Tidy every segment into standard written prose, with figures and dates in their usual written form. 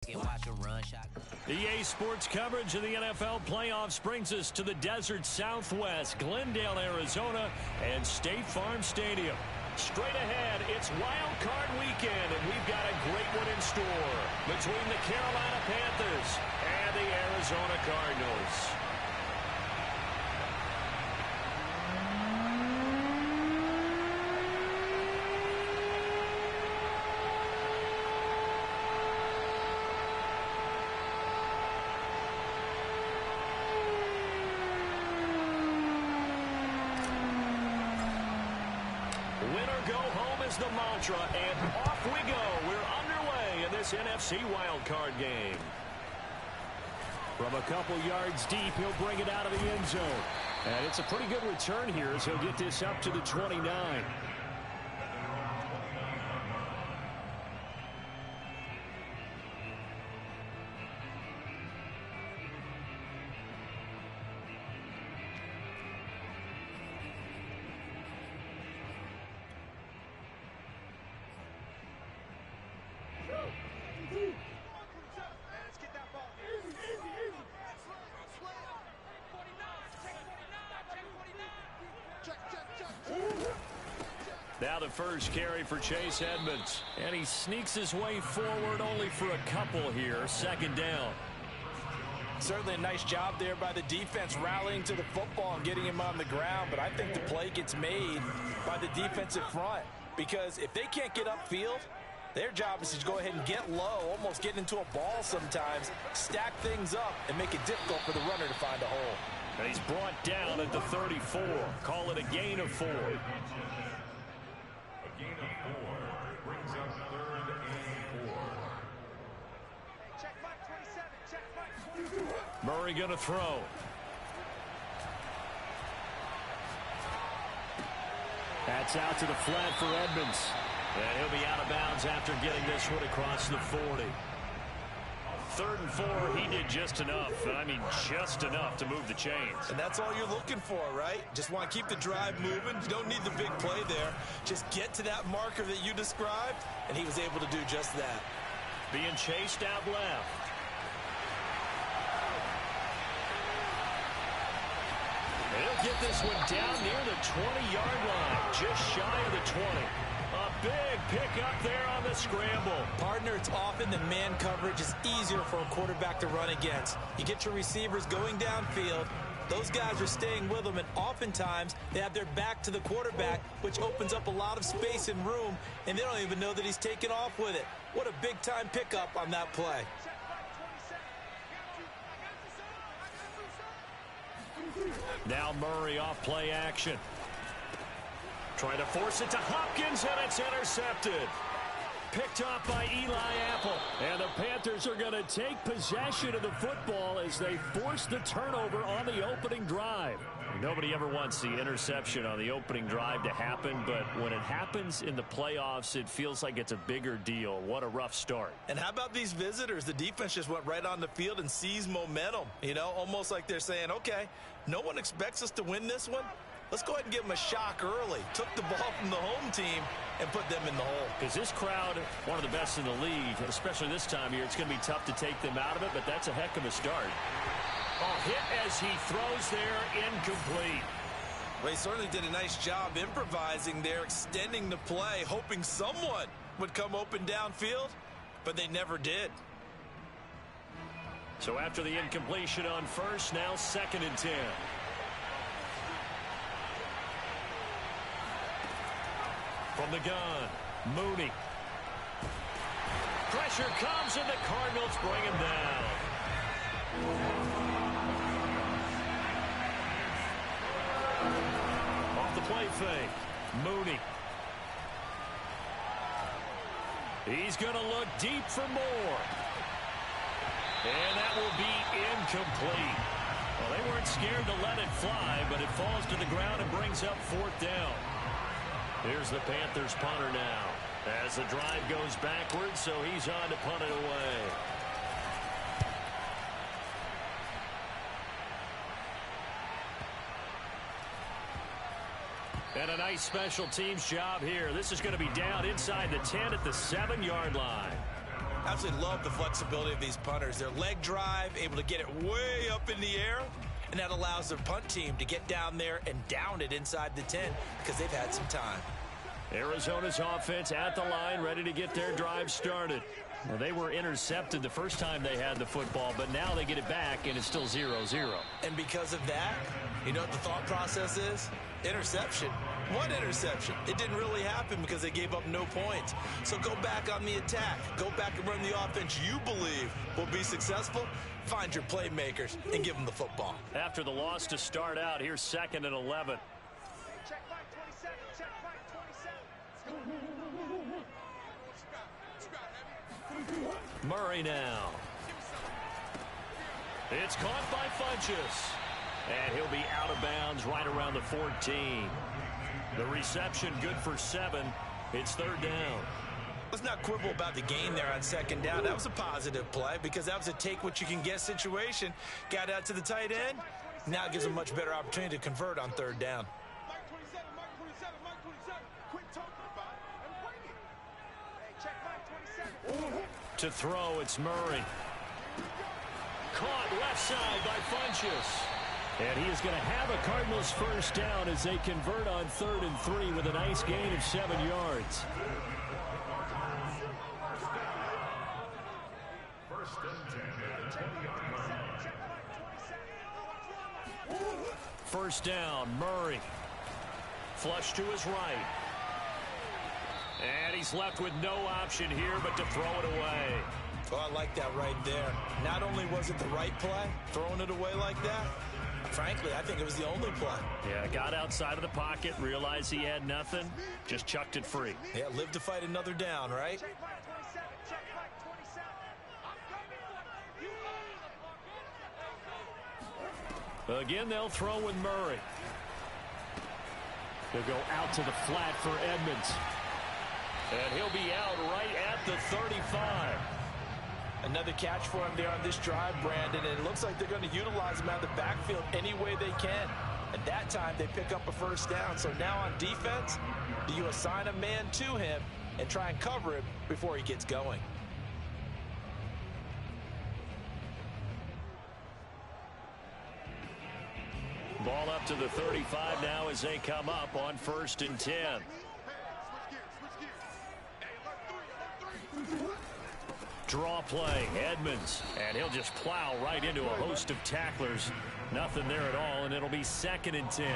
EA Sports coverage of the NFL playoffs brings us to the desert Southwest, Glendale, Arizona, and State Farm Stadium. Straight ahead, it's Wild Card Weekend, and we've got a great one in store between the Carolina Panthers and the Arizona Cardinals. Go home is the mantra, and off we go. We're underway in this NFC wildcard game. From a couple yards deep, he'll bring it out of the end zone. And it's a pretty good return here as he'll get this up to the 29. Now the first carry for Chase Edmonds. And he sneaks his way forward only for a couple here. Second down. Certainly a nice job there by the defense rallying to the football and getting him on the ground. But I think the play gets made by the defensive front. Because if they can't get upfield, their job is to go ahead and get low, almost get into a ball sometimes, stack things up, and make it difficult for the runner to find a hole. And he's brought down at the 34. Call it a gain of 4. Gain of 4 brings up 3rd and 4. Check Mike 27. Check Mike 27. Murray going to throw. That's out to the flat for Edmonds. And he'll be out of bounds after getting this one across the 40. 3rd and 4, he did just enough. I mean, just enough to move the chains. And that's all you're looking for, right? Just want to keep the drive moving. You don't need the big play there. Just get to that marker that you described, and he was able to do just that. Being chased out left. He'll get this one down near the 20-yard line, just shy of the 20. A big pickup there on the scramble. Partner, it's often the man coverage is easier for a quarterback to run against. You get your receivers going downfield. Those guys are staying with them, and oftentimes they have their back to the quarterback, which opens up a lot of space and room, and they don't even know that he's taken off with it. What a big-time pickup on that play. Now Murray off play action. Trying to force it to Hopkins, and it's intercepted. Picked off by Eli Apple. And the Panthers are going to take possession of the football as they force the turnover on the opening drive. Nobody ever wants the interception on the opening drive to happen, but when it happens in the playoffs, it feels like it's a bigger deal. What a rough start. And how about these visitors? The defense just went right on the field and seized momentum. You know, almost like they're saying, okay, no one expects us to win this one. Let's go ahead and give them a shock early. Took the ball from the home team and put them in the hole. Because this crowd, one of the best in the league, especially this time of year, it's going to be tough to take them out of it, but that's a heck of a start. A hit as he throws there, incomplete. Well, he certainly did a nice job improvising there, extending the play, hoping someone would come open downfield, but they never did. So after the incompletion on first, now 2nd and 10. From the gun, Mooney. Pressure comes, and the Cardinals bring him down. Off the play fake, Mooney. He's going to look deep for more. And that will be incomplete. Well, they weren't scared to let it fly, but it falls to the ground and brings up 4th down. Here's the Panthers punter now as the drive goes backwards, so he's on to punt it away. And a nice special teams job here. This is going to be down inside the 10 at the 7-yard line. absolutely love the flexibility of these punters. Their leg drive, able to get it way up in the air, and that allows their punt team to get down there and down it inside the 10 because they've had some time. Arizona's offense at the line, ready to get their drive started. Well, they were intercepted the first time they had the football, but now they get it back, and it's still 0-0. And because of that, you know what the thought process is? Interception. What interception? It didn't really happen because they gave up no points. So go back on the attack. Go back and run the offense you believe will be successful. Find your playmakers and give them the football. After the loss to start out, here's 2nd and 11. Check Mike 27. Check Mike 27. Murray now. It's caught by Funchess. And he'll be out of bounds right around the 14. The reception good for 7. It's 3rd down. Let's not quibble about the gain there on 2nd down. That was a positive play because that was a take-what-you-can-get situation. Got out to the tight end. Now it gives them a much better opportunity to convert on 3rd down. Mike 27, Mike 27, Mike 27. Quit talking about it and bring it. Hey, check Mike 27. To throw, it's Murray. Caught left side by Funchess. And he is going to have a Cardinals first down as they convert on 3rd and 3 with a nice gain of 7 yards. First and 10. First down, Murray. Flush to his right. And he's left with no option here but to throw it away. Oh, I like that right there. Not only was it the right play, throwing it away like that, frankly, I think it was the only play. Yeah, got outside of the pocket, realized he had nothing, just chucked it free. Yeah, live to fight another down, right? Check Mike 27. Check Mike 27. I'm coming. Again, they'll throw with Murray. They'll go out to the flat for Edmonds. And he'll be out right at the 35. Another catch for him there on this drive, Brandon, and it looks like they're going to utilize him out of the backfield any way they can. And that time, they pick up a first down. So now on defense, do you assign a man to him and try and cover him before he gets going? Ball up to the 35 now as they come up on 1st and 10. Draw play, Edmonds, and he'll just plow right into a host of tacklers. Nothing there at all, and it'll be 2nd and 10.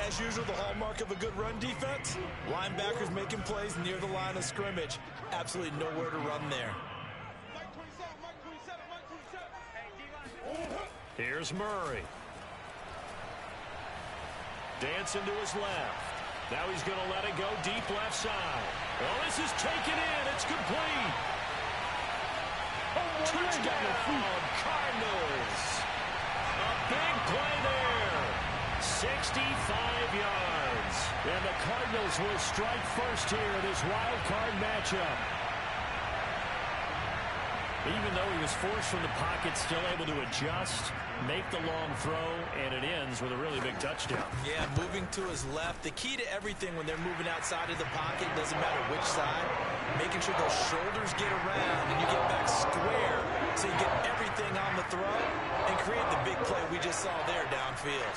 As usual, the hallmark of a good run defense, linebackers making plays near the line of scrimmage. Absolutely nowhere to run there. Mike 27, Mike 27, Mike 27. Hey, D-line. Here's Murray. Dancing to his left. Now he's going to let it go deep left side. Well, this is taken in. It's complete. Touchdown, Cardinals. A big play there. 65 yards. And the Cardinals will strike first here in this wild card matchup. Even though he was forced from the pocket, still able to adjust, make the long throw, and it ends with a really big touchdown. Yeah, moving to his left. The key to everything when they're moving outside of the pocket, doesn't matter which side, making sure those shoulders get around and you get back square so you get everything on the throw and create the big play we just saw there downfield.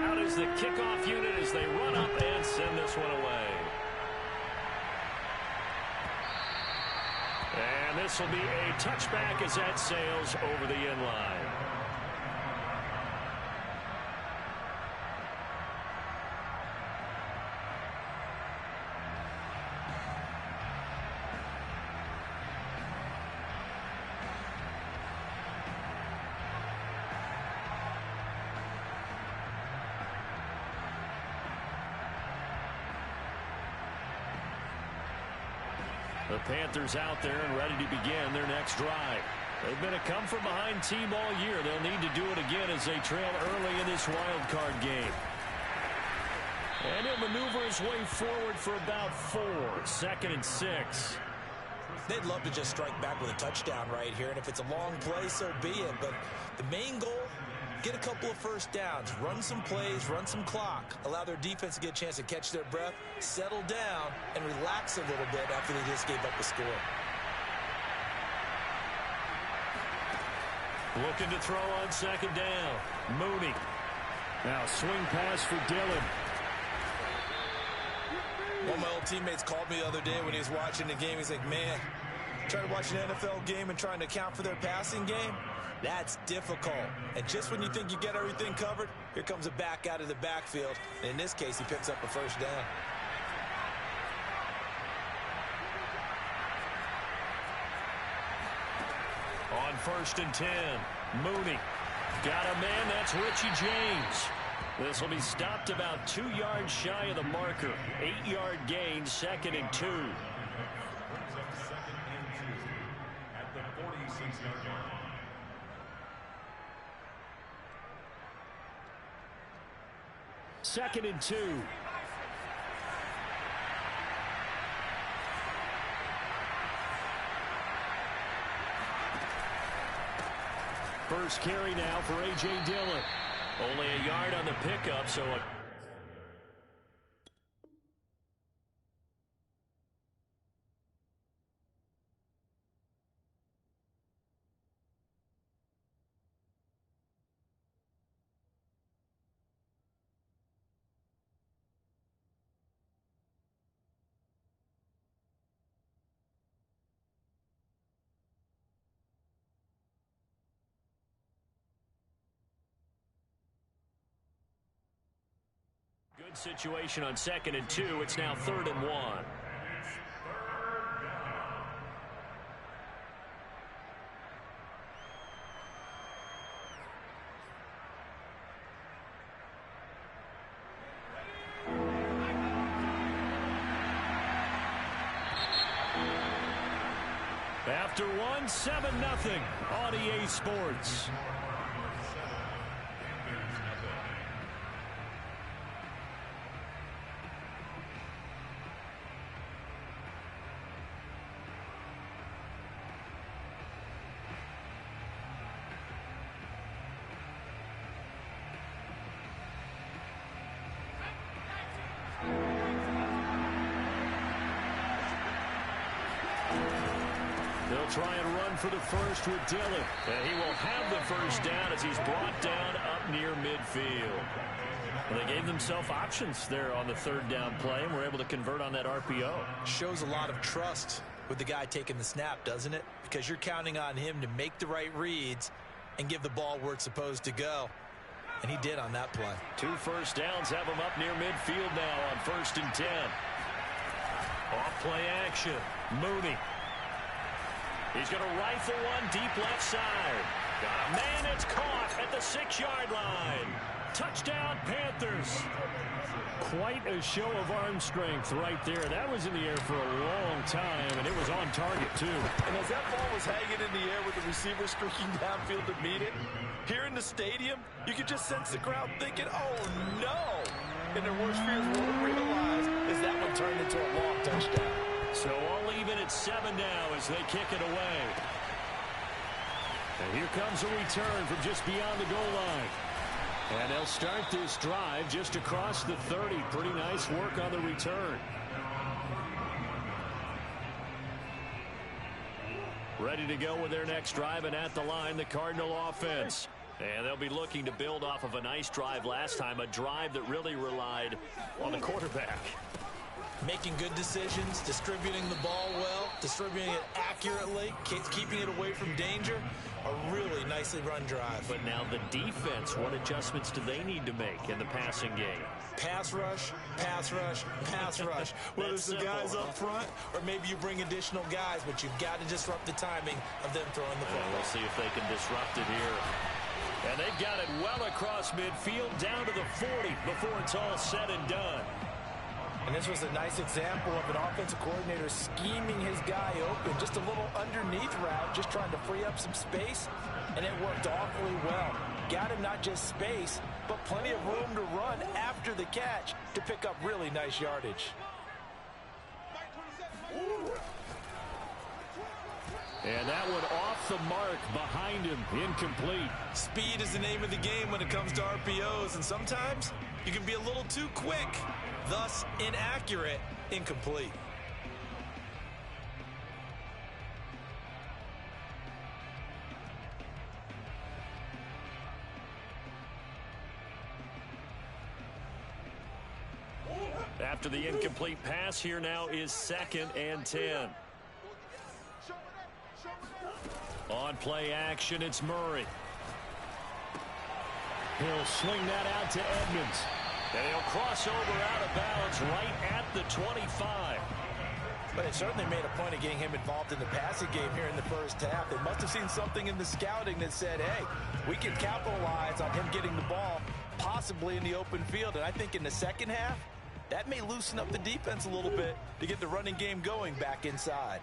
Out is the kickoff unit as they run up and send this one away. And this will be a touchback as that sails over the end line. The Panthers out there and ready to begin their next drive. They've been a come-from-behind team all year. They'll need to do it again as they trail early in this wild card game. And he'll maneuver his way forward for about 4. 2nd and 6. They'd love to just strike back with a touchdown right here, and if it's a long play, so be it. But the main goal, get a couple of first downs, run some plays, run some clock, allow their defense to get a chance to catch their breath, settle down, and relax a little bit after they just gave up a score. Looking to throw on second down. Mooney. Now swing pass for Dillon. One of my old teammates called me the other day when he was watching the game. He's like, man, trying to watch an NFL game and trying to account for their passing game, that's difficult. And just when you think you get everything covered, here comes a back out of the backfield. And in this case, he picks up a first down. On 1st and 10, Mooney. Got a man, that's Richie James. This will be stopped about 2 yards shy of the marker. 8-yard gain, 2nd and 2. Brings up 2nd and 2 at the 46-yard line. Second and 2. First carry now for A.J. Dillon. Only a yard on the pickup, so a good situation on 2nd and 2. It's now 3rd and 1. After 1, 7-0 on EA Sports. They'll try and run for the first with Dillon. And he will have the first down as he's brought down up near midfield. Well, they gave themselves options there on the 3rd down play and were able to convert on that RPO. Shows a lot of trust with the guy taking the snap, doesn't it? Because you're counting on him to make the right reads and give the ball where it's supposed to go. And he did on that play. 2 first downs have him up near midfield now on 1st and 10. Off play action. Mooney. He's going to rifle one deep left side. Man, it's caught at the 6-yard line. Touchdown, Panthers. Quite a show of arm strength right there. That was in the air for a long time, and it was on target, too. And as that ball was hanging in the air with the receiver streaking downfield to meet it, here in the stadium, you could just sense the crowd thinking, oh, no. And their worst fears won't realize as that one turned into a long touchdown. So all even at 7 now as they kick it away. And here comes a return from just beyond the goal line. And they'll start this drive just across the 30. Pretty nice work on the return. Ready to go with their next drive, and at the line, the Cardinal offense. And they'll be looking to build off of a nice drive last time, a drive that really relied on the quarterback. Making good decisions, distributing the ball well, distributing it accurately, keeping it away from danger. A really nicely run drive. But now the defense, what adjustments do they need to make in the passing game? Pass rush, pass rush, pass rush. Whether it's the guys up front or maybe you bring additional guys, but you've got to disrupt the timing of them throwing the football. We'll see if they can disrupt it here. And they've got it well across midfield down to the 40 before it's all said and done. And this was a nice example of an offensive coordinator scheming his guy open. Just a little underneath route, just trying to free up some space. And it worked awfully well. Got him not just space, but plenty of room to run after the catch to pick up really nice yardage. And that one off the mark behind him. Incomplete. Speed is the name of the game when it comes to RPOs, and sometimes you can be a little too quick, thus inaccurate, incomplete. After the incomplete pass, here now is 2nd and 10. On play action, it's Murray. He'll swing that out to Edmonds. And he'll cross over out of bounds right at the 25. But it certainly made a point of getting him involved in the passing game here in the first half. They must have seen something in the scouting that said, hey, we can capitalize on him getting the ball, possibly in the open field. And I think in the second half, that may loosen up the defense a little bit to get the running game going back inside.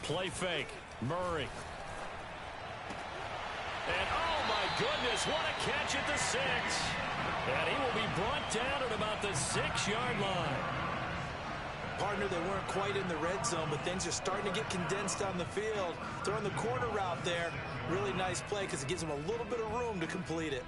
Play fake. Murray. And oh my goodness, what a catch at the 6. And he will be brought down at about the 6-yard line. Partner, they weren't quite in the red zone, but things are starting to get condensed on the field. Throwing the corner route there. Really nice play because it gives them a little bit of room to complete it.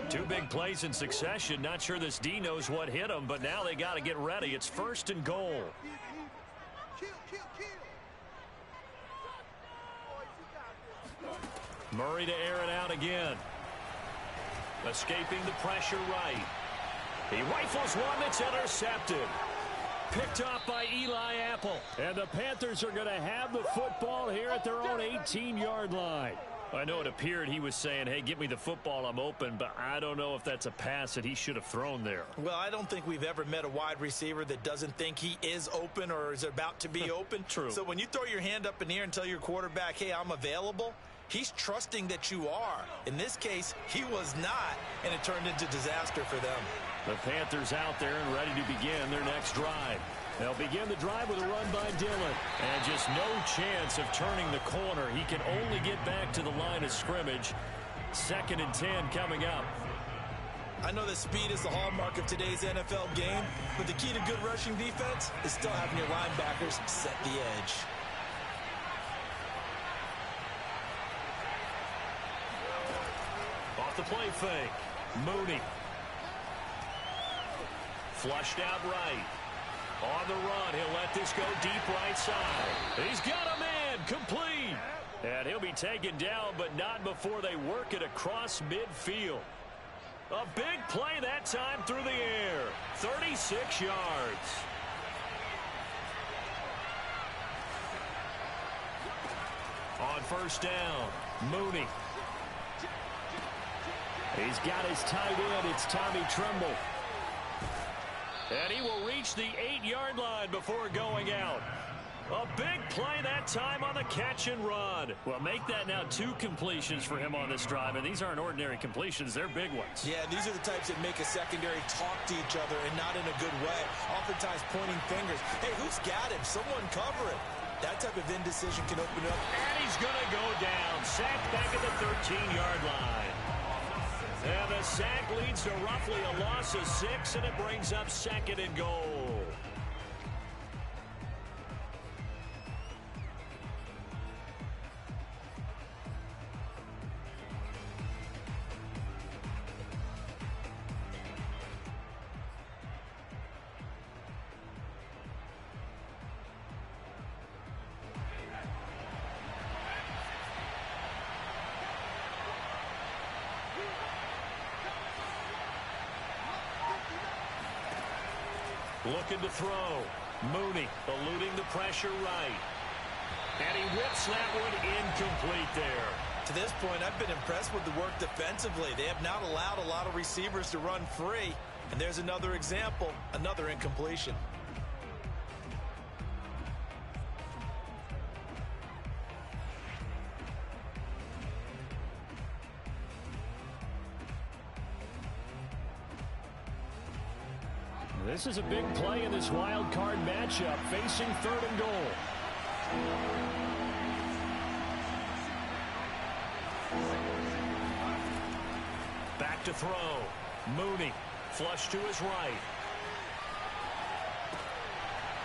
Two big plays in succession. Not sure this D knows what hit him, but now they got to get ready. It's 1st and goal. Murray to air it out again. Escaping the pressure right. He rifles one that's intercepted. Picked off by Eli Apple. And the Panthers are going to have the football here at their own 18-yard line. I know it appeared he was saying, hey, give me the football, I'm open, but I don't know if that's a pass that he should have thrown there. Well, I don't think we've ever met a wide receiver that doesn't think he is open or is about to be open. True. So when you throw your hand up in the air and tell your quarterback, hey, I'm available, he's trusting that you are. In this case, he was not, and it turned into disaster for them. The Panthers out there and ready to begin their next drive. They'll begin the drive with a run by Dillon. And just no chance of turning the corner. He can only get back to the line of scrimmage. 2nd and 10 coming up. I know that speed is the hallmark of today's NFL game, but the key to good rushing defense is still having your linebackers set the edge. Off the play fake. Mooney. Flushed out right. On the run, he'll let this go deep right side. He's got a man, complete. And he'll be taken down, but not before they work it across midfield. A big play that time through the air. 36 yards. On 1st down, Mooney. He's got his tight end. It's Tommy Tremble. And he will reach the 8-yard line before going out. A big play that time on the catch and run. Well, make that now 2 completions for him on this drive. And these aren't ordinary completions. They're big ones. Yeah, these are the types that make a secondary talk to each other and not in a good way. Oftentimes pointing fingers. Hey, who's got him? Someone cover it. That type of indecision can open up. And he's going to go down. Sacked back at the 13-yard line. And the sack leads to roughly a loss of 6, and it brings up 2nd and goal. Looking to throw. Mooney eluding the pressure right. And he whips that one incomplete there. To this point, I've been impressed with the work defensively. They have not allowed a lot of receivers to run free. And there's another example, another incompletion. This is a big play in this wild card matchup, facing 3rd and goal. Back to throw. Mooney Flush to his right.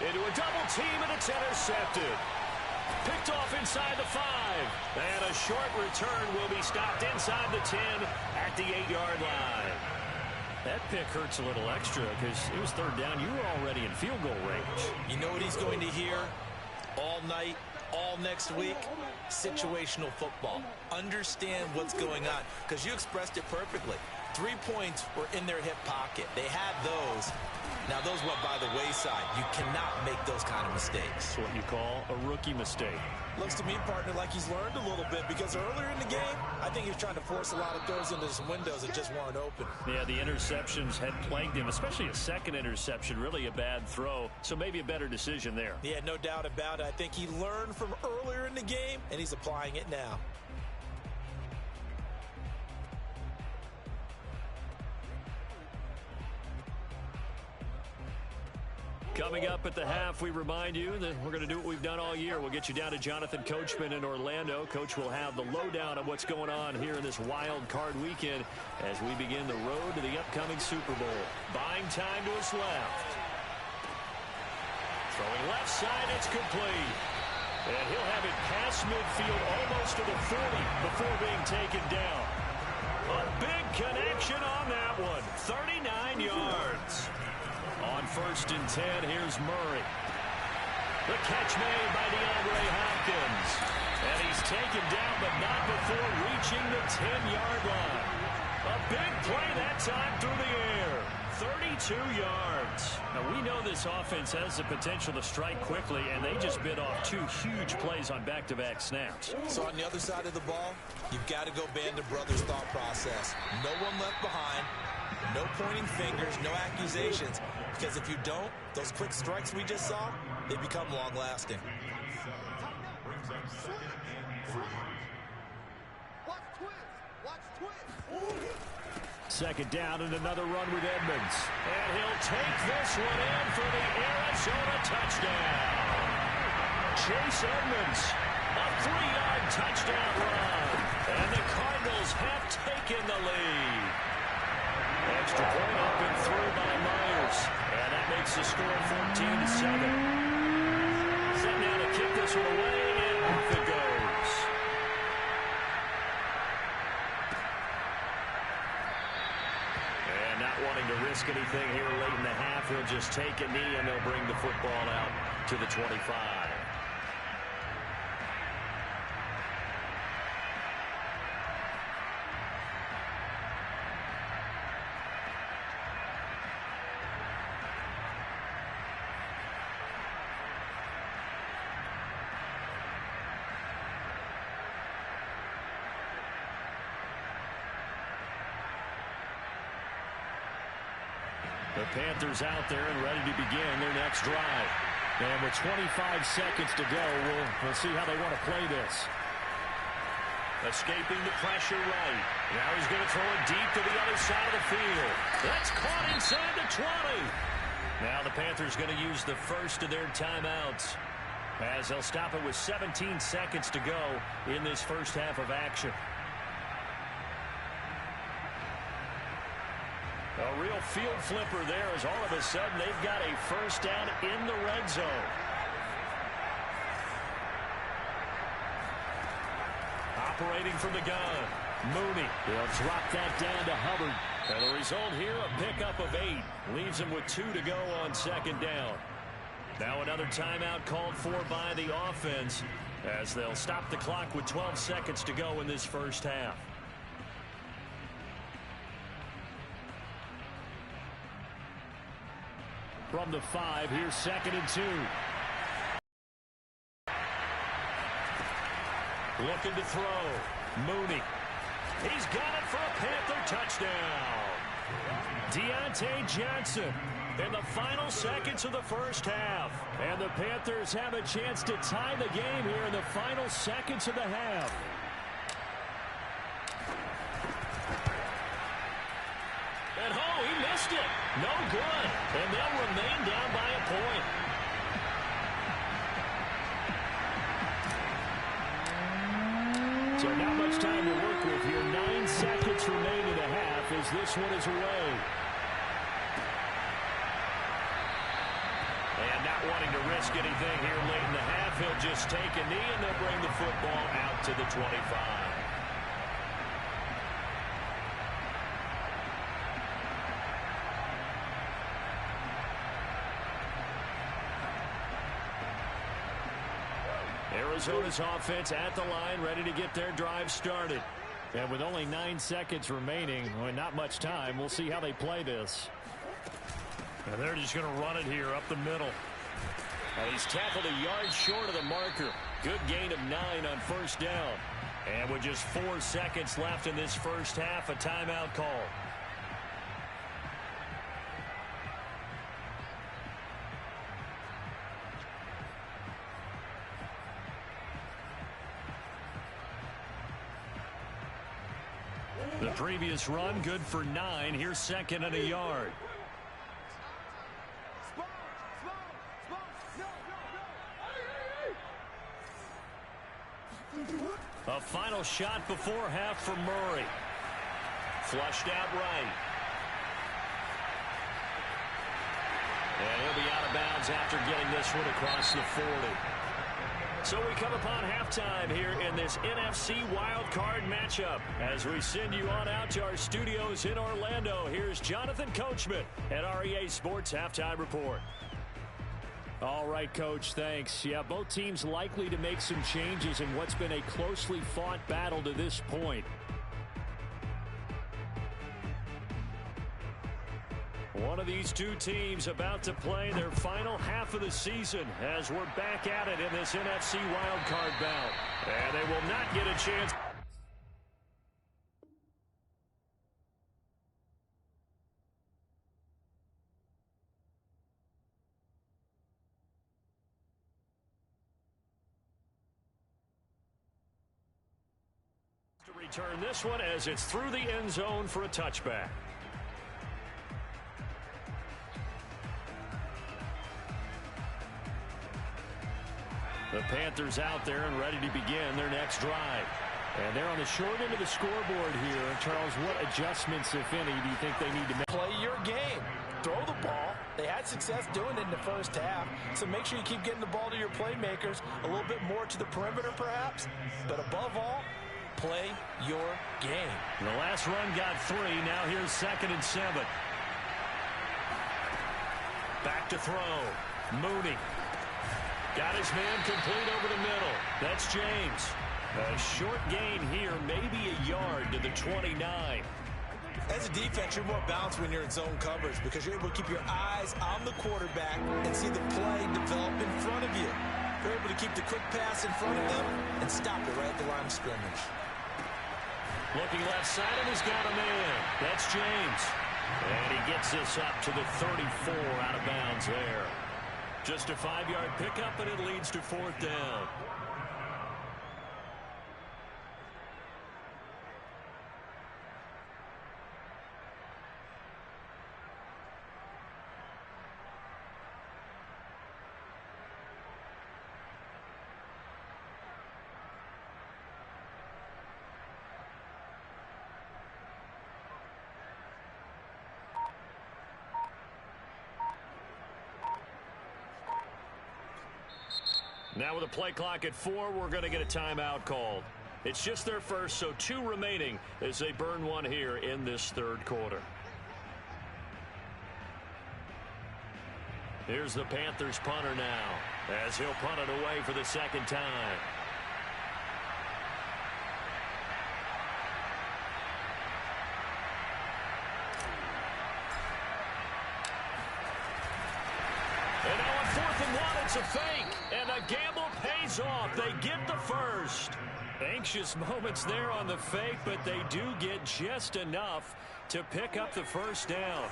Into a double team, and it's intercepted. Picked off inside the 5. And a short return will be stopped inside the 10 at the 8-yard line. That pick hurts a little extra because it was third down. You were already in field goal range. You know what he's going to hear all night, all next week? Situational football. Understand what's going on, because you expressed it perfectly. 3 points were in their hip pocket. They had those. Now, those went by the wayside. You cannot make those kind of mistakes. That's what you call a rookie mistake. Looks to me, partner, like he's learned a little bit, because earlier in the game, I think he was trying to force a lot of throws into some windows that just weren't open. Yeah, the interceptions had plagued him, especially a second interception, really a bad throw. So maybe a better decision there. Yeah, no doubt about it. I think he learned from earlier in the game, and he's applying it now. Coming up at the half, we remind you that we're going to do what we've done all year. We'll get you down to Jonathan Coachman in Orlando. Coach will have the lowdown of what's going on here in this wild card weekend as we begin the road to the upcoming Super Bowl. Buying time to his left. Throwing left side, it's complete. And he'll have it past midfield almost to the 40 before being taken down. A big connection on that one. 39 yards. On 1st and 10, here's Murray. The catch made by DeAndre Hopkins. And he's taken down, but not before reaching the 10-yard line. A big play that time through the air. 32 yards. Now, we know this offense has the potential to strike quickly, and they just bit off 2 huge plays on back-to-back snaps. So on the other side of the ball, you've got to go band of brothers thought process. No one left behind. No pointing fingers, no accusations. Because if you don't, those quick strikes we just saw, they become long-lasting. Brings up 2nd and 3. Watch twist. Second down and another run with Edmonds. And he'll take this one in for the Arizona touchdown. Chase Edmonds, a 3-yard touchdown run. And the Cardinals have taken the lead. Extra point up and through by Myers. And that makes the score 14-7. Set now to kick this one away, and off it goes. And not wanting to risk anything here late in the half, he'll just take a knee, and they'll bring the football out to the 25. The Panthers out there and ready to begin their next drive. And with 25 seconds to go, we'll see how they want to play this. Escaping the pressure right. Now he's going to throw it deep to the other side of the field. That's caught inside the 20. Now the Panthers going to use the first of their timeouts as they'll stop it with 17 seconds to go in this first half of action. A real field flipper there as all of a sudden they've got a first down in the red zone. Operating from the gun, Mooney. He'll drop that down to Hubbard. And the result here, a pickup of 8. Leaves him with 2 to go on second down. Now another timeout called for by the offense as they'll stop the clock with 12 seconds to go in this first half. From the 5, here's 2nd and 2. Looking to throw. Mooney. He's got it for a Panther touchdown. Deontay Johnson in the final seconds of the first half. And the Panthers have a chance to tie the game here in the final seconds of the half. And oh, he missed it. No good. And they'll remain down by a point. So not much time to work with here. 9 seconds remain in the half as this one is away. not wanting to risk anything here late in the half, he'll just take a knee, and they'll bring the football out to the 25. Arizona's offense at the line, ready to get their drive started. And with only 9 seconds remaining, well, not much time, we'll see how they play this. And they're just going to run it here up the middle. And he's tackled a yard short of the marker. Good gain of 9 on first down. And with just 4 seconds left in this first half, a timeout call. The previous run, good for 9. Here's second and a yard. A final shot before half for Murray. Flushed out right. And he'll be out of bounds after getting this one across the 40. So we come upon halftime here in this NFC wildcard matchup. As we send you on out to our studios in Orlando, here's Jonathan Coachman at REA Sports Halftime Report. All right, Coach, thanks. Yeah, both teams likely to make some changes in what's been a closely fought battle to this point. One of these two teams about to play their final half of the season as we're back at it in this NFC wildcard bout. And they will not get a chance to return this one as it's through the end zone for a touchback. The Panthers out there and ready to begin their next drive. And they're on the short end of the scoreboard here. Charles, what adjustments, if any, do you think they need to make? Play your game. Throw the ball. They had success doing it in the first half, so make sure you keep getting the ball to your playmakers, a little bit more to the perimeter perhaps, but above all, play your game. The last run got 3. Now here's 2nd and 7. Back to throw. Mooney. Got his man complete over the middle. That's James. A short gain here, maybe a yard to the 29. As a defense, you're more balanced when you're in zone coverage because you're able to keep your eyes on the quarterback and see the play develop in front of you. You're able to keep the quick pass in front of them and stop it right at the line of scrimmage. Looking left side, and he's got a man. That's James. And he gets this up to the 34 out of bounds there. Just a 5-yard pickup, and it leads to 4th down. Now with a play clock at 4, we're going to get a timeout called. It's just their first, so 2 remaining as they burn one here in this 3rd quarter. Here's the Panthers punter now as he'll punt it away for the 2nd time. And now on 4th and 1, it's a fake, and a gamble pays off. They get the first. Anxious moments there on the fake, but they do get just enough to pick up the first down.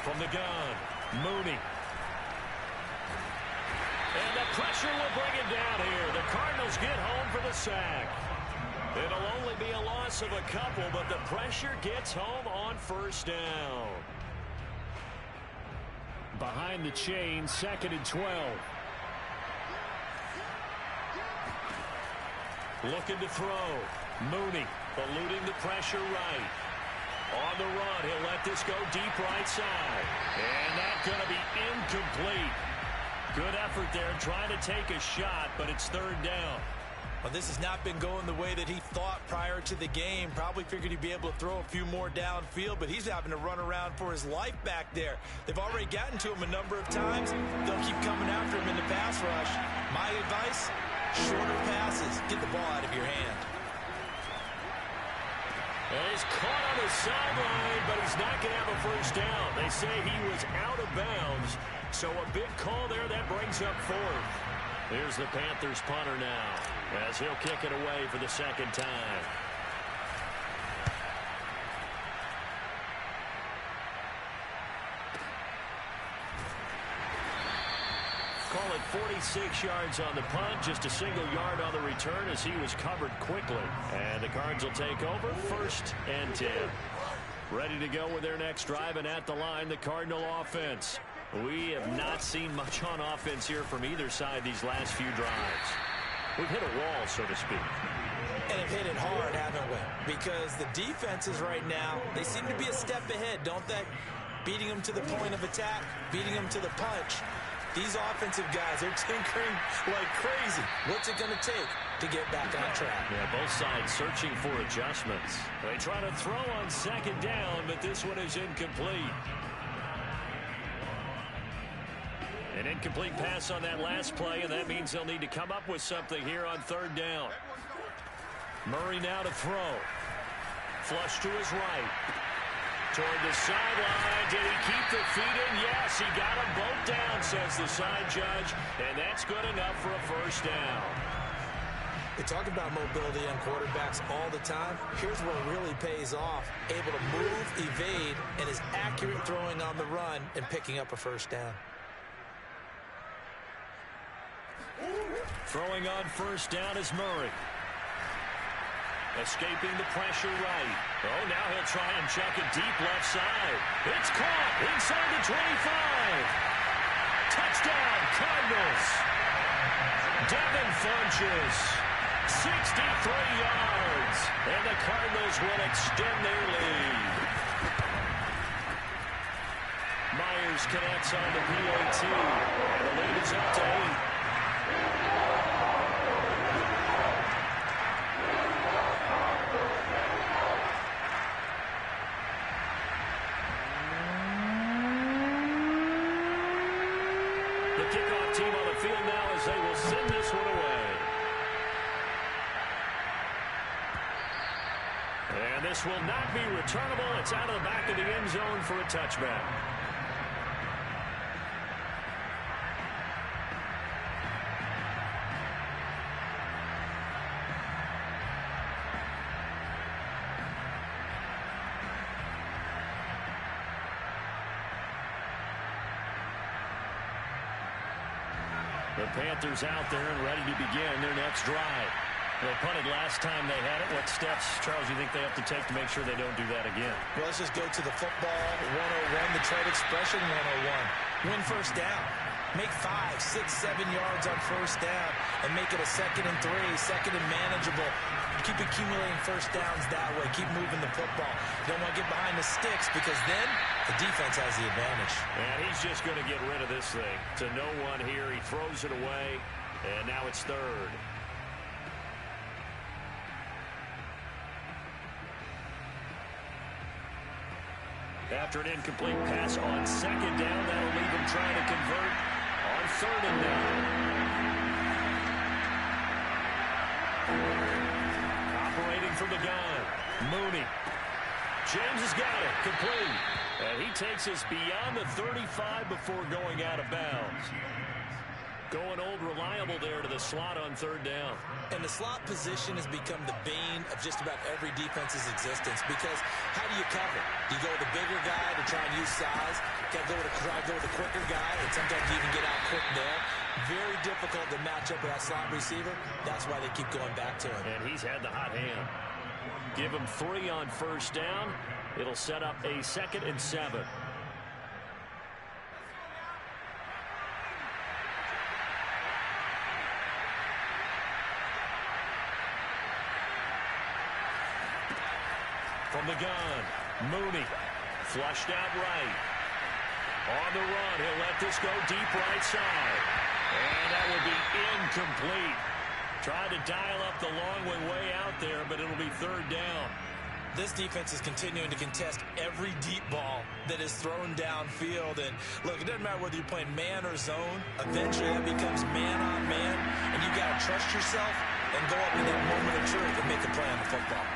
From the gun, Mooney. And the pressure will bring it down here. The Cardinals get home for the sack. It'll only be a loss of a couple, but the pressure gets home on first down. Behind the chain, 2nd and 12. Looking to throw. Mooney eluding the pressure right. On the run, he'll let this go deep right side. And that's going to be incomplete. Good effort there trying to take a shot, but it's third down. Well, this has not been going the way that he thought prior to the game. Probably figured he'd be able to throw a few more downfield, but he's having to run around for his life back there. They've already gotten to him a number of times. They'll keep coming after him in the pass rush. My advice, shorter passes. Get the ball out of your hand. And he's caught on the sideline, but he's not going to have a first down. They say he was out of bounds, so a big call there that brings up fourth. Here's the Panthers punter now, as he'll kick it away for the second time. Call it 46 yards on the punt, just a single yard on the return as he was covered quickly. And the Cards will take over, 1st and 10. Ready to go with their next drive, and at the line, the Cardinal offense. We have not seen much on offense here from either side these last few drives. We've hit a wall, so to speak. And have hit it hard, haven't we? Because the defenses right now, they seem to be a step ahead, don't they? Beating them to the point of attack, beating them to the punch. These offensive guys are tinkering like crazy. What's it going to take to get back on track? Yeah, both sides searching for adjustments. They try to throw on second down, but this one is incomplete. An incomplete pass on that last play, and that means they'll need to come up with something here on third down. Murray now to throw. Flush to his right. Toward the sideline. Did he keep the feet in? Yes, he got them both down, says the side judge, and that's good enough for a first down. They talk about mobility on quarterbacks all the time. Here's where it really pays off. Able to move, evade, and is accurate throwing on the run and picking up a first down. Throwing on first down is Murray. Escaping the pressure right. Oh, now he'll try and chuck it deep left side. It's caught inside the 25. Touchdown, Cardinals. Devin Funches, 63 yards. And the Cardinals will extend their lead. Myers connects on the PAT. And the lead is up to 8. Kickoff team on the field now as they will send this one away. And this will not be returnable. It's out of the back of the end zone for a touchback. The Panthers out there and ready to begin their next drive. They punted last time they had it. What steps, Charles, you think they have to take to make sure they don't do that again? Well, let's just go to the football 101, the trade expression 101. Win first down. Make 5, 6, 7 yards on first down and make it a 2nd and 3, 2nd and manageable. Keep accumulating first downs that way. Keep moving the football. You don't want to get behind the sticks because then the defense has the advantage. And he's just going to get rid of this thing. To no one here. He throws it away, and now it's third. After an incomplete pass on second down, that'll leave him trying to convert on third and down. Operating from the gun, Mooney. James has got it, complete. And he takes us beyond the 35 before going out of bounds. Going old reliable there to the slot on third down. And the slot position has become the bane of just about every defense's existence because how do you cover? Do you go with the bigger guy to try and use size? You got to try to go with the quicker guy, and sometimes you even get out quick there. Very difficult to match up with that slot receiver. That's why they keep going back to him. And he's had the hot hand. Give him 3 on first down. It'll set up a 2nd and 7. From the gun, Mooney. Flushed out right. On the run, he'll let this go deep right side. And that will be incomplete. Tried to dial up the long way out there, but it'll be third down. This defense is continuing to contest every deep ball that is thrown downfield. And look, it doesn't matter whether you're playing man or zone. Eventually that becomes man on man, and you got to trust yourself and go up in that moment of truth and make a play on the football.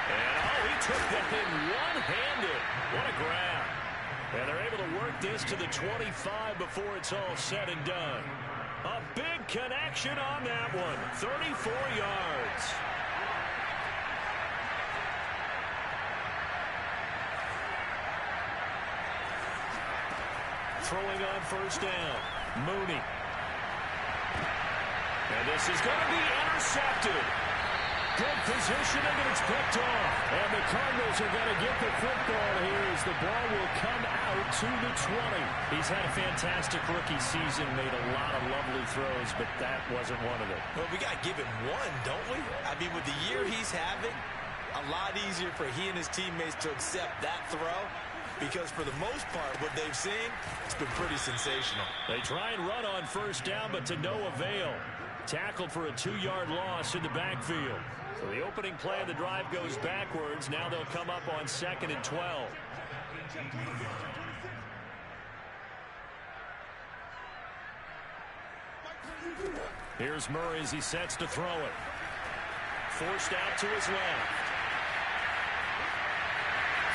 And he took that in one-handed. What a grab. And they're able to work this to the 25 before it's all said and done. A big connection on that one. 34 yards. Throwing on first down. Mooney. And this is going to be intercepted. Good positioning, and it's picked off. And the Cardinals are going to get the football here as the ball will come out to the 20. He's had a fantastic rookie season, made a lot of lovely throws, but that wasn't one of them. Well, we got to give him one, don't we? I mean, with the year he's having, a lot easier for he and his teammates to accept that throw, because for the most part, what they've seen, it's been pretty sensational. They try and run on first down, but to no avail. Tackled for a 2-yard loss in the backfield. So the opening play of the drive goes backwards. Now they'll come up on 2nd and 12. Here's Murray as he sets to throw it. Forced out to his left.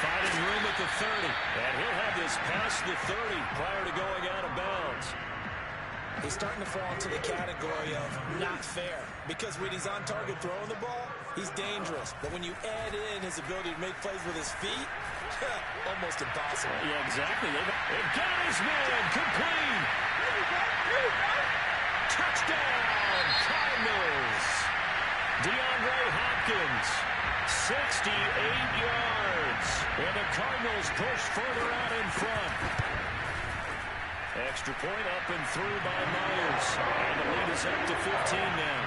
Finding room at the 30. And he'll have this past the 30 prior to going out of bounds. He's starting to fall into the category of not fair, because when he's on target throwing the ball, he's dangerous. But when you add in his ability to make plays with his feet, almost impossible. Yeah, exactly. They've got his man complete. Touchdown, Cardinals. DeAndre Hopkins, 68 yards. And the Cardinals push further out in front. Extra point up and through by Myers. And the lead is up to 15 now.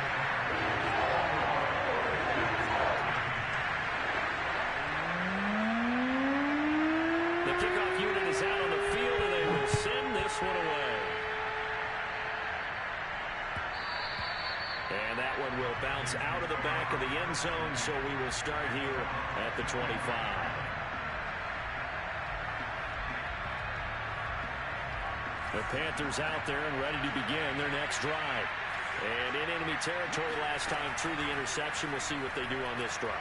The kickoff unit is out on the field, and they will send this one away. And that one will bounce out of the back of the end zone, so we will start here at the 25. The Panthers out there and ready to begin their next drive. And in enemy territory last time through the interception. We'll see what they do on this drive.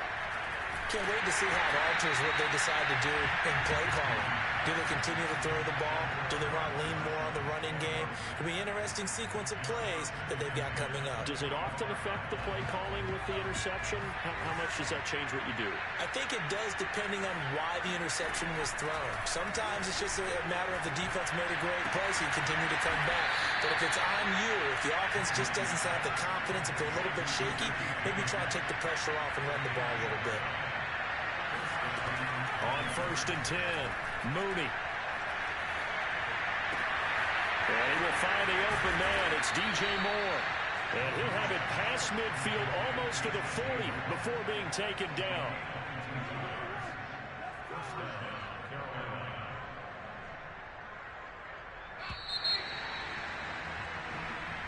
Can't wait to see how it alters what they decide to do in play calling. Do they continue to throw the ball? Do they want to lean more on the running game? It'll be an interesting sequence of plays that they've got coming up. Does it often affect the play calling with the interception? How much does that change what you do? I think it does, depending on why the interception was thrown. Sometimes it's just a matter of the defense made a great play, so you continue to come back. But if it's on you, if the offense just doesn't have the confidence, if they're a little bit shaky, maybe try to take the pressure off and run the ball a little bit. On 1st and 10, Mooney. And he will find the open man. It's DJ Moore. And he'll have it past midfield almost to the 40 before being taken down.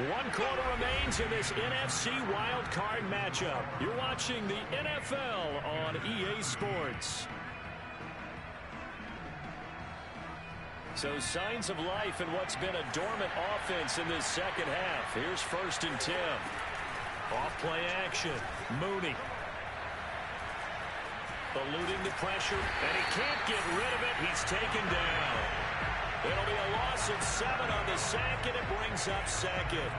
One quarter remains in this NFC wildcard matchup. You're watching the NFL on EA Sports. So signs of life in what's been a dormant offense in this second half. Here's 1st and 10. Off play action. Mooney. Eluding the pressure, and he can't get rid of it. He's taken down. It'll be a loss of 7 on the sack, and it brings up 2nd.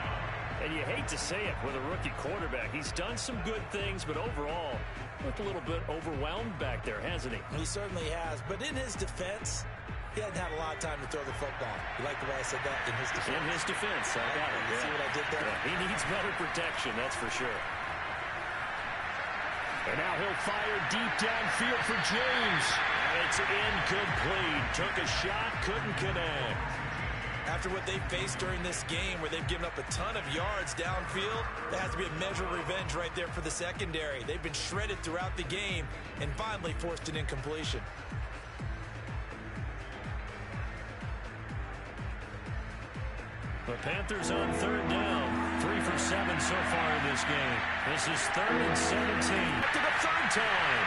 And you hate to say it with a rookie quarterback. He's done some good things, but overall, looked a little bit overwhelmed back there, hasn't he? He certainly has. But in his defense, he hadn't had a lot of time to throw the football. You like the way I said that? In his defense. In his defense. I got it. You see what I did there? Yeah, he needs better protection, that's for sure. And now he'll fire deep downfield for James. And it's incomplete. Took a shot, couldn't connect. After what they faced during this game where they've given up a ton of yards downfield, there has to be a measure of revenge right there for the secondary. They've been shredded throughout the game and finally forced an incompletion. The Panthers on third down. 3 for 7 so far in this game. This is 3rd and 17. To the third time.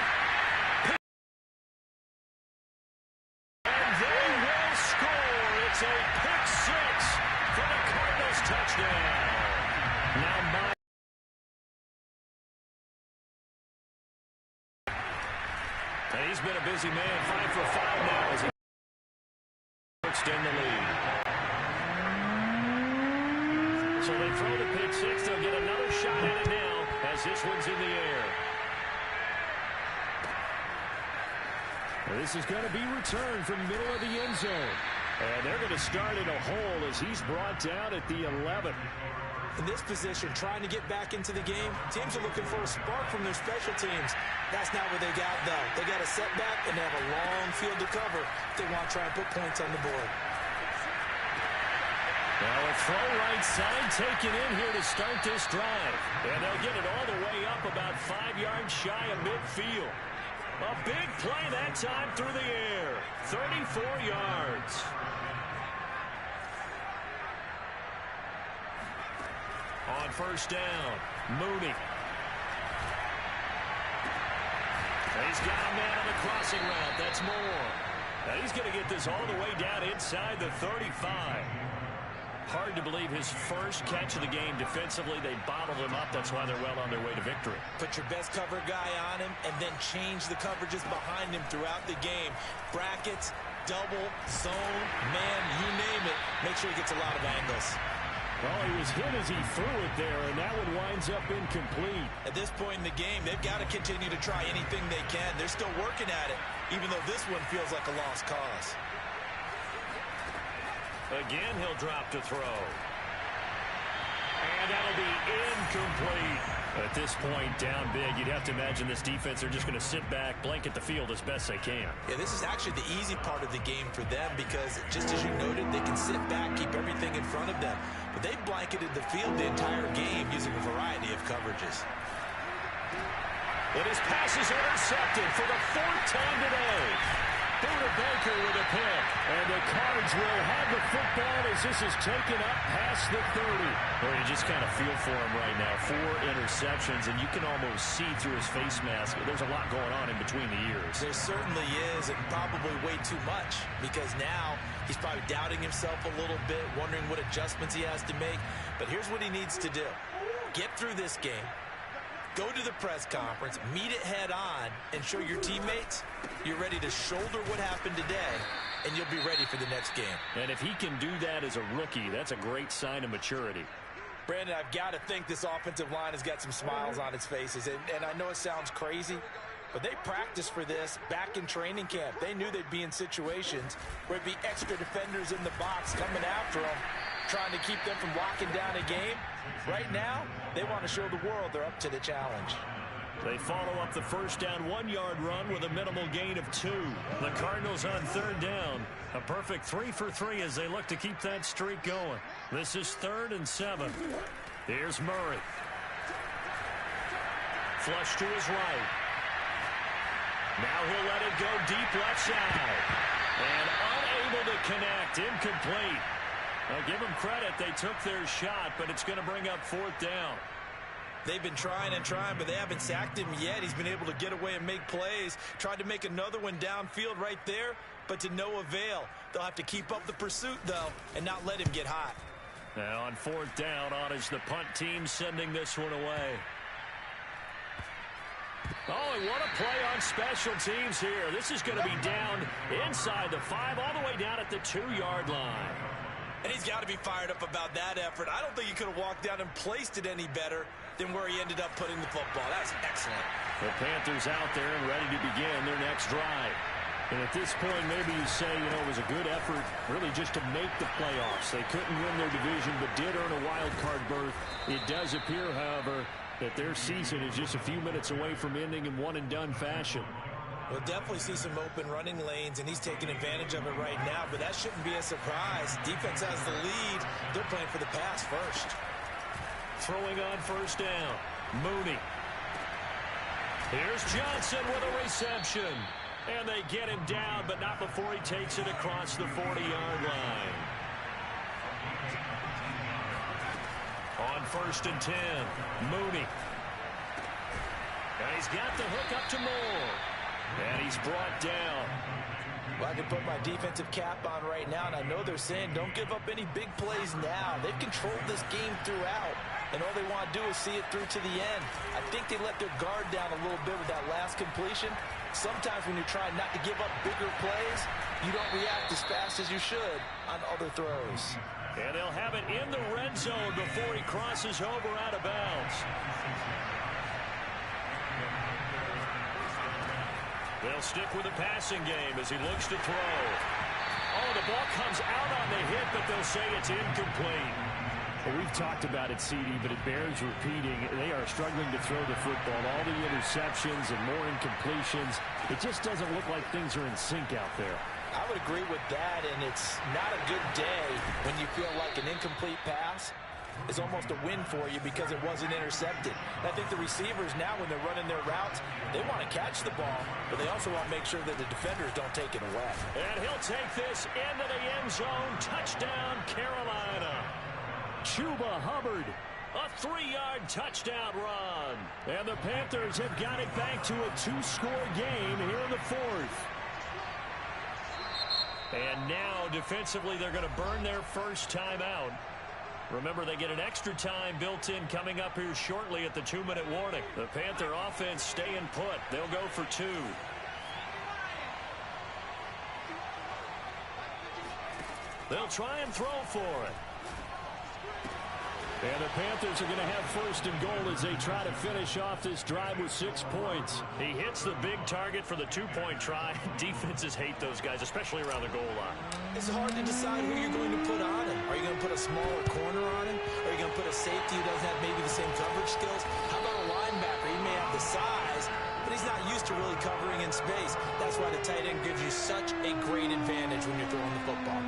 And they will score. It's a pick six for the Cardinals touchdown. Now and he's been a busy man. 5 for 5 now as he extend the lead. So they throw the pick six. They'll get another shot at it now as this one's in the air. This is going to be returned from middle of the end zone. And they're going to start in a hole as he's brought down at the 11. In this position, trying to get back into the game, teams are looking for a spark from their special teams. That's not what they got, though. They got a setback, and they have a long field to cover if they want to try and put points on the board. Now a throw right side taken in here to start this drive. And they'll get it all the way up about 5 yards shy of midfield. A big play that time through the air. 34 yards. On first down, Mooney. He's got a man on the crossing route. That's Moore. Now he's going to get this all the way down inside the 35. Hard to believe his first catch of the game defensively. They bottled him up. That's why they're well on their way to victory. Put your best cover guy on him and then change the coverages behind him throughout the game. Brackets, double, zone, man, you name it. Make sure he gets a lot of angles. Well, he was hit as he threw it there, and that one winds up incomplete. At this point in the game, they've got to continue to try anything they can. They're still working at it, even though this one feels like a lost cause. Again, he'll drop to throw. And that'll be incomplete. At this point, down big, you'd have to imagine this defense are just going to sit back, blanket the field as best they can. Yeah, this is actually the easy part of the game for them because, just as you noted, they can sit back, keep everything in front of them. But they've blanketed the field the entire game using a variety of coverages. But his pass is intercepted for the 4th time today. Buda Baker with a pick. And the Cards will have the football as this is taken up past the 30. Well, you just kind of feel for him right now. 4 interceptions, and you can almost see through his face mask. There's a lot going on in between the ears. There certainly is, and probably way too much, because now he's probably doubting himself a little bit, wondering what adjustments he has to make. But here's what he needs to do. Get through this game. Go to the press conference, meet it head on, and show your teammates you're ready to shoulder what happened today, and you'll be ready for the next game. And if he can do that as a rookie, that's a great sign of maturity. Brandon, I've got to think this offensive line has got some smiles on its faces, and I know it sounds crazy, but they practiced for this back in training camp. They knew they'd be in situations where it'd be extra defenders in the box coming after them, trying to keep them from locking down a game. Right now, they want to show the world they're up to the challenge. They follow up the first down 1-yard run with a minimal gain of 2. The Cardinals on third down. A perfect 3 for 3 as they look to keep that streak going. This is 3rd and 7. Here's Murray. Flush to his right. Now he'll let it go deep left side. And unable to connect. Incomplete. Now give them credit. They took their shot, but it's going to bring up 4th down. They've been trying and trying, but they haven't sacked him yet. He's been able to get away and make plays. Tried to make another one downfield right there, but to no avail. They'll have to keep up the pursuit, though, and not let him get hot. Now on 4th down, on is the punt team sending this one away. Oh, and what a play on special teams here. This is going to be down inside the 5, all the way down at the 2-yard line. And he's got to be fired up about that effort. I don't think he could have walked down and placed it any better than where he ended up putting the football. That's excellent. The Panthers out there and ready to begin their next drive. And at this point, maybe you say, it was a good effort really just to make the playoffs. They couldn't win their division, but did earn a wild card berth. It does appear, however, that their season is just a few minutes away from ending in one-and-done fashion. We'll definitely see some open running lanes, and he's taking advantage of it right now, but that shouldn't be a surprise. Defense has the lead. They're playing for the pass first. Throwing on first down. Mooney. Here's Johnson with a reception. And they get him down, but not before he takes it across the 40-yard line. On first and 10, Mooney. And he's got the hook up to Moore. And he's brought down. Well, I can put my defensive cap on right now, and I know they're saying don't give up any big plays now. They've controlled this game throughout, and all they want to do is see it through to the end. I think they let their guard down a little bit with that last completion. Sometimes when you're trying not to give up bigger plays, you don't react as fast as you should on other throws. And they'll have it in the red zone before he crosses over out of bounds. They'll stick with the passing game as he looks to throw. Oh, the ball comes out on the hit, but they'll say it's incomplete. Well, we've talked about it, CD, but it bears repeating. They are struggling to throw the football. All the interceptions and more incompletions. It just doesn't look like things are in sync out there. I would agree with that, and it's not a good day when you feel like an incomplete pass is almost a win for you because it wasn't intercepted. And I think the receivers now, when they're running their routes, they want to catch the ball, but they also want to make sure that the defenders don't take it away. And he'll take this into the end zone. Touchdown, Carolina. Chuba Hubbard, a 3-yard touchdown run. And the Panthers have got it back to a 2-score game here in the fourth. And now, defensively, they're going to burn their first timeout. Remember, they get an extra time built in coming up here shortly at the 2-minute warning. The Panther offense staying put. They'll go for 2. They'll try and throw for it. And the Panthers are going to have first and goal as they try to finish off this drive with 6 points. He hits the big target for the 2-point try. Defenses hate those guys, especially around the goal line. It's hard to decide who you're going to put on him. Are you going to put a smaller corner on him? Are you going to put a safety who doesn't have maybe the same coverage skills? How about a linebacker? He may have the size, but he's not used to really covering in space. That's why the tight end gives you such a great advantage when you're throwing the football.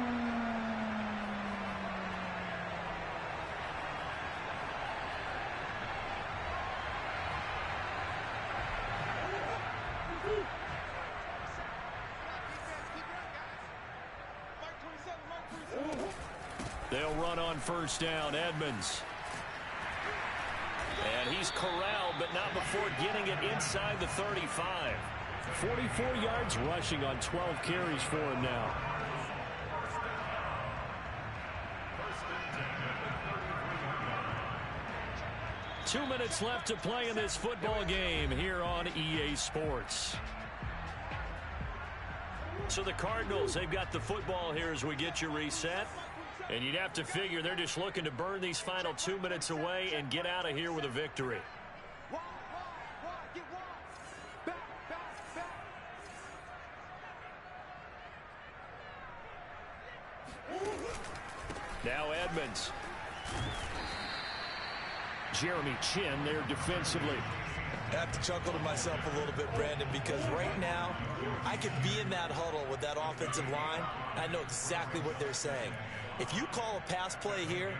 They'll run on first down, Edmonds. And he's corralled, but not before getting it inside the 35. 44 yards rushing on 12 carries for him now. Two minutes left to play in this football game here on EA Sports. So the Cardinals, they've got the football here as we get you reset. And you'd have to figure they're just looking to burn these final 2 minutes away and get out of here with a victory. Now Edmonds. Jeremy Chin there defensively. I have to chuckle to myself a little bit, Brandon, because right now I could be in that huddle with that offensive line. I know exactly what they're saying. If you call a pass play here,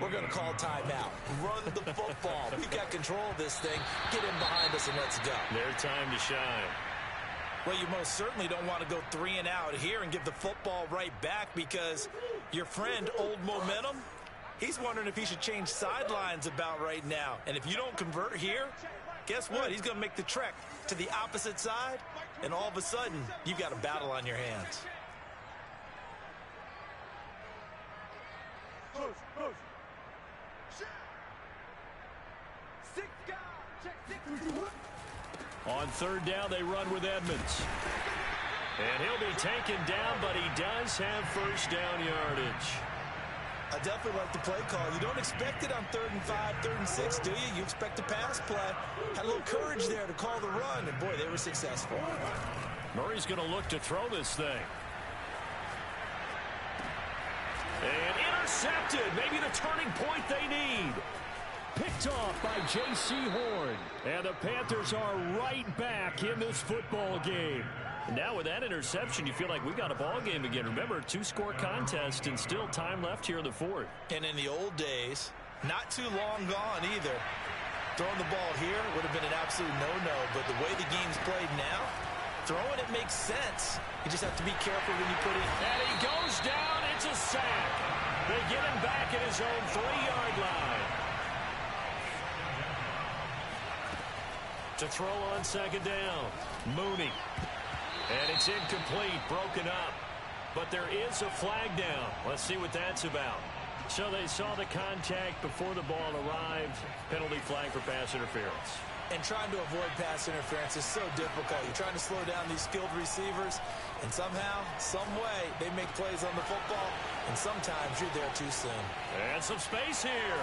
we're going to call timeout. Run the football. We've got control of this thing. Get in behind us and let's go. Their time to shine. Well, you most certainly don't want to go 3 and out here and give the football right back because your friend, Old Momentum, he's wondering if he should change sidelines about right now. And if you don't convert here, guess what? He's going to make the trek to the opposite side, and all of a sudden, you've got a battle on your hands. On third down, they run with Edmonds. And he'll be taken down, but he does have first down yardage. I definitely like the play call. You don't expect it on 3rd and 5, 3rd and 6, do you? You expect a pass play. Had a little courage there to call the run, and boy, they were successful. Murray's going to look to throw this thing. And intercepted. Maybe the turning point they need. Picked off by J.C. Horn. And the Panthers are right back in this football game. Now with that interception, you feel like we got a ball game again. Remember, 2-score contest and still time left here in the fourth. And in the old days, not too long gone either, throwing the ball here would have been an absolute no-no. But the way the game's played now, throwing it makes sense. You just have to be careful when you put it. And he goes down. It's a sack. They get him back at his own 3-yard line. To throw on second down, Mooney. And it's incomplete, broken up. But there is a flag down. Let's see what that's about. So they saw the contact before the ball arrived. Penalty flag for pass interference. And trying to avoid pass interference is so difficult. You're trying to slow down these skilled receivers, and somehow, some way, they make plays on the football, and sometimes you're there too soon. And some space here.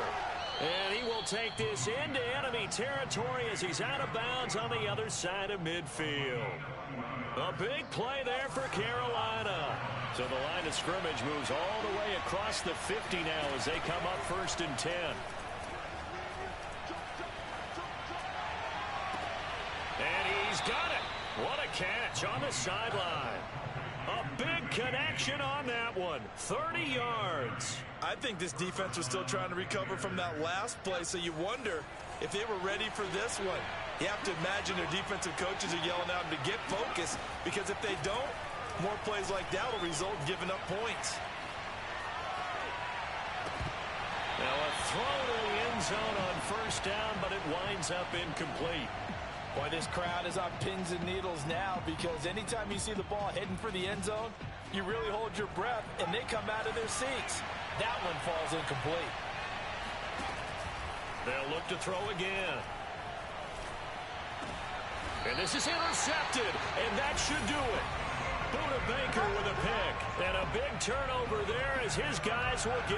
And he will take this into enemy territory as he's out of bounds on the other side of midfield. A big play there for Carolina. So the line of scrimmage moves all the way across the 50 now as they come up 1st and 10. And he's got it. What a catch on the sideline. A big connection on that one. 30 yards. I think this defense was still trying to recover from that last play, so you wonder if they were ready for this one. You have to imagine their defensive coaches are yelling at them to get focused, because if they don't, more plays like that will result in giving up points. Now a throw to the end zone on 1st down, but it winds up incomplete. Boy, this crowd is on pins and needles now, because anytime you see the ball heading for the end zone, you really hold your breath, and they come out of their seats. That one falls incomplete. They'll look to throw again. And this is intercepted, and that should do it. Buda Baker with a pick, and a big turnover there as his guys will get